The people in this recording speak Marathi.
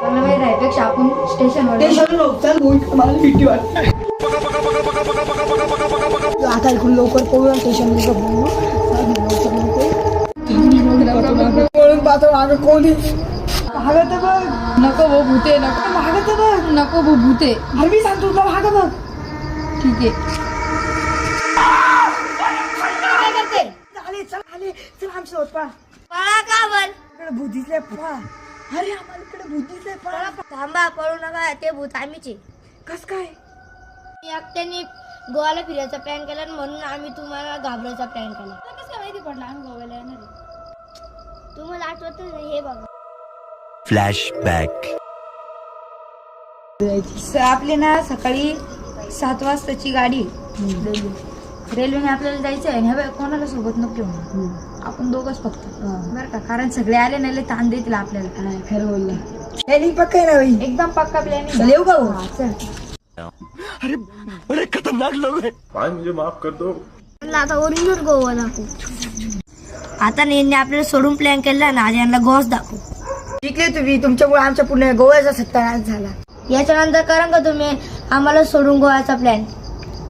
राहायपेक्षा आपण स्टेशनवर आता इकडून लवकर पळूया स्टेशनवर कोण भागत बघ. नको भाऊ भूते नको भागत बघ. नको भाऊ भूते. अरे मी सांगतो तुला भागत बघ. ठीक आहे आले चल आले चल आमच्या होत पळा पळा का बर इकडे भूत दिसले पळा. अरे आम्हाला इकडे भूत दिसले पळा. थांबा पळू नका ते भूत आम्हीचे. कस काय एकट्याने गोव्याला फिरायचा प्लॅन केला म्हणून आम्ही तुम्हाला घाबरायचा प्लॅन केला. कसं काय माहिती पडलं आम्ही गोव्याला येणार आहे? तुम्हाला आठवत नाही हे बघा. फ्लॅशबॅक. आपली ना सकाळी 7 वाजताची गाडी रेल्वेने आपल्याला जायचं आहे. ह्या कोणाला सोबत नको घेऊन आपण दोघच फक्त बरं का, कारण सगळे आले नाही लय ताण देतील आपल्याला. खरं बोलला प्लॅनिंग पक्का आहे ना भाई. एकदम पक्का प्लॅनिंग. चल येऊ का भाऊ? चल अरे बड़े खतरनाक लोग हैं. भाई मुझे माफ कर दो. म्हणलं आता ओरिजिनल गोवा दाखवू. आता यांनी आपल्याला सोडून प्लॅन केला ना, आज यांना गोवाच दाखवू. शिकले तुम्ही, तुमच्यामुळे आमच्या पुणे गोव्याचा सत्यानाश झाला. याच्यानंतर करा का तुम्ही आम्हाला सोडून गोव्याचा प्लॅन.